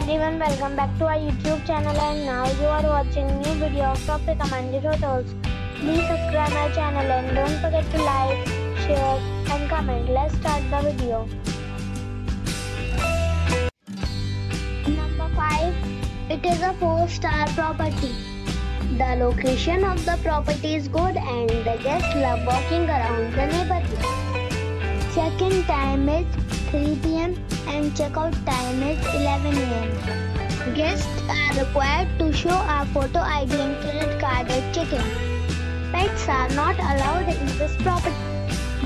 everyone, welcome back to our YouTube channel, and now you are watching new video of top recommended hotels. Please subscribe my channel and don't forget to like, share and comment. Let's start the video. Number 5. It is a 4-star property. The location of the property is good and the guests love walking around the neighborhood. Check-in time is 3 p.m. and check-out time is 11 a.m. Guests are required to show a photo ID and credit card at check-in. Pets are not allowed in this property.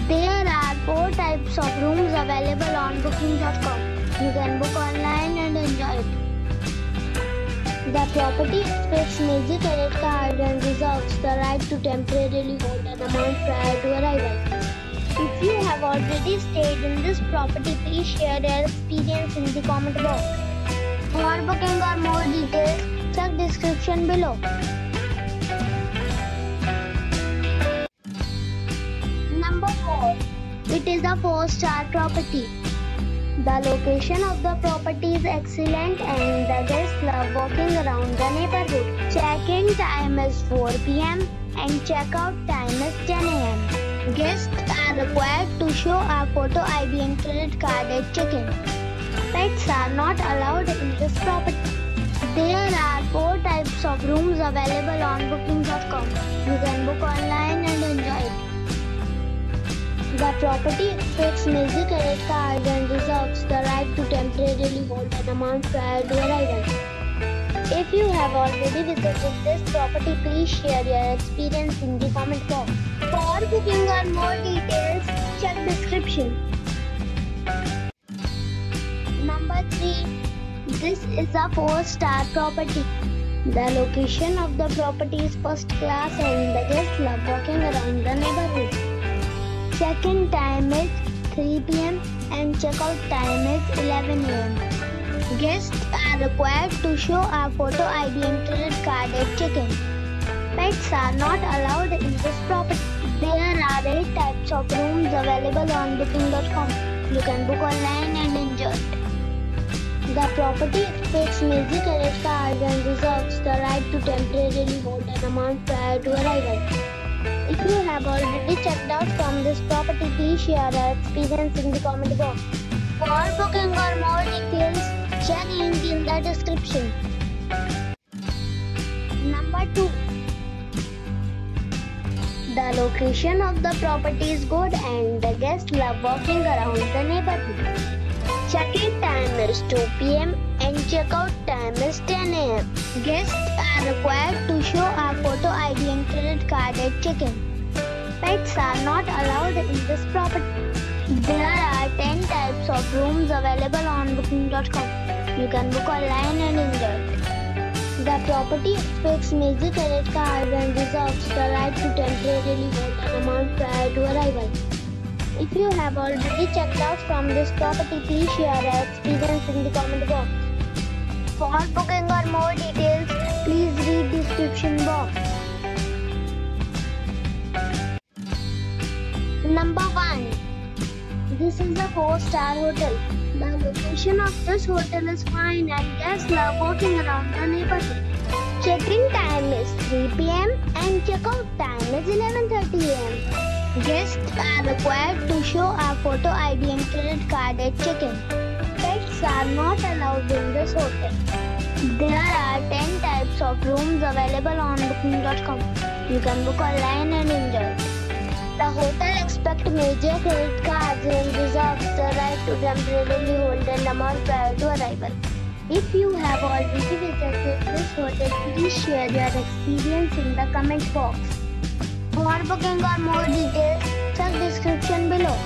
There are 4 types of rooms available on booking.com. You can book online and enjoy it. The property accepts major credit card and reserves the right to temporarily hold an amount prior to arrival. If you have already stayed in this property, please share your experience in the comment box. For booking or more details, check description below. Number 4. It is a 4-star property. The location of the property is excellent and the guests love walking around the neighborhood. Check-in time is 4 p.m. and check-out time is 10 a.m. Guests are required to show a photo ID and credit card at check-in. Pets are not allowed in this property. There are 4 types of rooms available on booking.com. You can book online and enjoy it. The property accepts major credit card and reserves the right to temporarily hold an amount prior to arrival. If you have already visited this property, please share your experience in the comment box. For booking or more details, check description. Number 3. This is a 4-star property. The location of the property is first class and the guests love walking around the neighborhood. Check-in time is 3 p.m. and check-out time is 11 a.m. Guests are required to show a photo ID and credit card at check-in. Pets are not allowed in this property. There are 8 types of rooms available on booking.com. You can book online and enjoy it. The property accepts major credit card and reserves the right to temporarily hold an amount prior to arrival. If you have already checked out from this property, please share your experience in the comment box. For booking or more details, check link in the description. Number 2. The location of the property is good and the guests love walking around the neighborhood. Check-in time is 2 p.m. and check-out time is 10 a.m. Guests are required to show a photo ID and credit card at check-in. Pets are not allowed in this property. There are 10 types of rooms available on booking.com. You can book online and enjoy it. The property accepts major credit card and reserves the right to temporarily hold an amount prior to arrival. If you have already checked out from this property, please share your experience in the comment box. For booking or more details, please read description box. Number 1. This is a 4-star hotel. The location of this hotel is fine and guests love walking around the neighborhood. Check-in time is 3 p.m. and check-out time is 11:30 a.m. Guests are required to show a photo ID and credit card at check-in. Pets are not allowed in this hotel. There are 10 types of rooms available on booking.com. You can book online and enjoy it. The hotel expects major credit cards and reserves the right to temporarily hold an amount prior to arrival. If you have already visited this hotel, please share your experience in the comment box. For booking or more details, check description below.